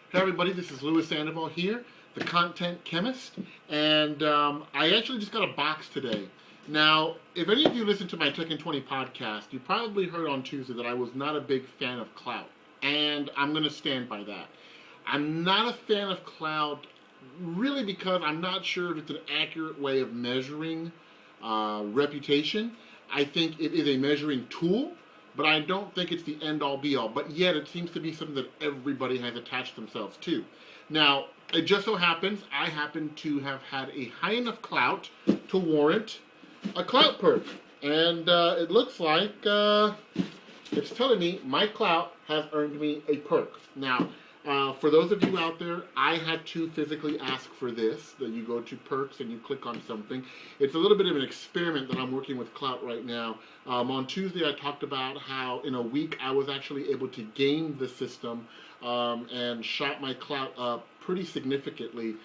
Hey everybody, this is Louis Sandoval here, the Content Chemist, and I actually just got a box today. Now, if any of you listen to my Tech in 20 podcast, you probably heard on Tuesday that I was not a big fan of Klout, and I'm going to stand by that. I'm not a fan of Klout really because I'm not sure if it's an accurate way of measuring reputation. I think it is a measuring tool, but I don't think it's the end-all be-all. But yet it seems to be something that everybody has attached themselves to. Now, it just so happens I happen to have had a high enough clout to warrant a Klout Perk. And it looks like it's telling me my clout has earned me a perk. Now, for those of you out there, I had to physically ask for this, that you go to perks and you click on something. It's a little bit of an experiment that I'm working with Klout right now. On Tuesday I talked about how in a week I was actually able to game the system and shot my clout up pretty significantly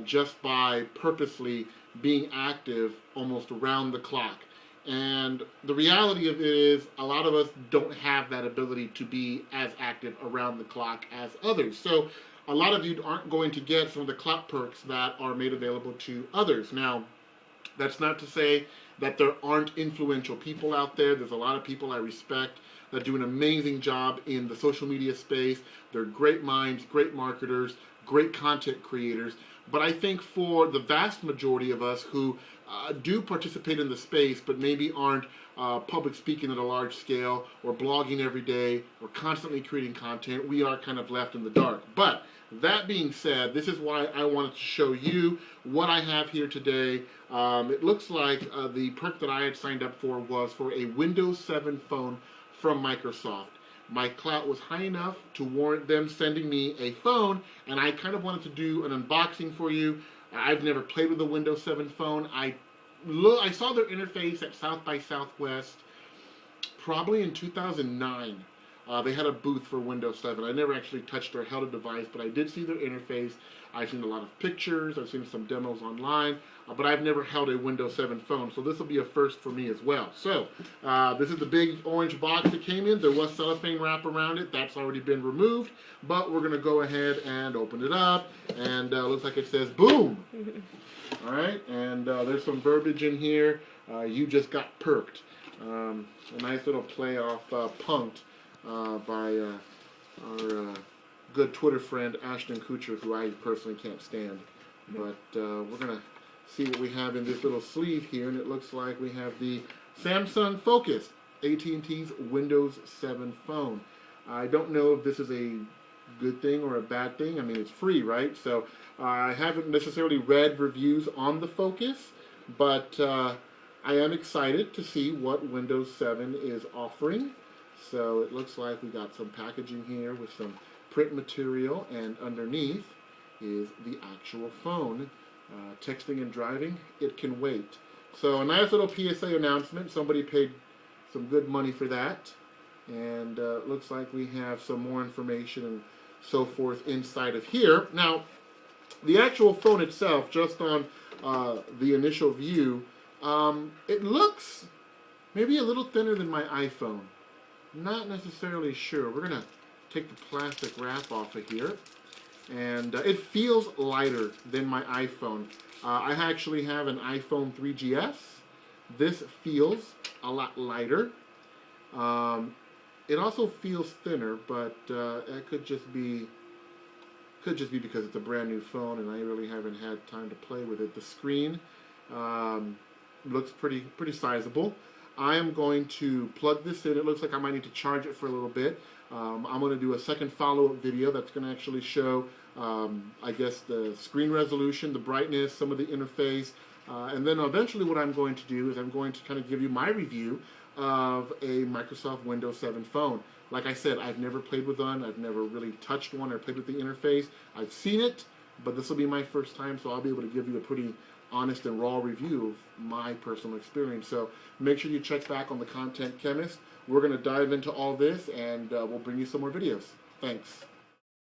just by purposely being active almost around the clock. And the reality of it is a lot of us don't have that ability to be as active around the clock as others. So a lot of you aren't going to get some of the Klout perks that are made available to others. Now, that's not to say that there aren't influential people out there. There's a lot of people I respect that do an amazing job in the social media space. They're great minds, great marketers, great content creators. But I think for the vast majority of us who do participate in the space but maybe aren't public speaking at a large scale or blogging every day or constantly creating content, we are kind of left in the dark. But that being said, this is why I wanted to show you what I have here today. It looks like the perk that I had signed up for was for a Windows 7 phone from Microsoft. My clout was high enough to warrant them sending me a phone, and I kind of wanted to do an unboxing for you. I've never played with a Windows 7 phone. I saw their interface at South by Southwest probably in 2009. They had a booth for Windows 7. I never actually touched or held a device, but I did see their interface. I've seen a lot of pictures. I've seen some demos online, but I've never held a Windows 7 phone, so this will be a first for me as well. So this is the big orange box that came in. There was cellophane wrap around it. That's already been removed, but we're going to go ahead and open it up, and looks like it says boom. All right, and there's some verbiage in here. You just got perked. A nice little play off punked by our good Twitter friend Ashton Kutcher, who I personally can't stand. But we're going to see what we have in this little sleeve here, and it looks like we have the Samsung Focus, AT&T's Windows 7 phone. I don't know if this is a good thing or a bad thing. I mean, it's free, right? So I haven't necessarily read reviews on the Focus, but I am excited to see what Windows 7 is offering. So it looks like we got some packaging here with some print material, and underneath is the actual phone. Texting and driving, it can wait. So a nice little PSA announcement. Somebody paid some good money for that. And looks like we have some more information and so forth inside of here. Now, the actual phone itself, just on the initial view, it looks maybe a little thinner than my iPhone. Not necessarily sure. We're going to take the plastic wrap off of here. And it feels lighter than my iPhone. I actually have an iPhone 3GS. This feels a lot lighter. It also feels thinner, but it could just be because it's a brand new phone and I really haven't had time to play with it. The screen looks pretty sizable. I am going to plug this in. It looks like I might need to charge it for a little bit. I'm going to do a second follow-up video that's going to actually show, I guess, the screen resolution, the brightness, some of the interface, and then eventually what I'm going to do is I'm going to kind of give you my review of a Microsoft Windows 7 phone. Like I said, I've never played with one. I've never really touched one or played with the interface. I've seen it, but this will be my first time, so I'll be able to give you a pretty honest and raw review of my personal experience. So make sure you check back on the Content Chemist. We're going to dive into all this, and we'll bring you some more videos. Thanks.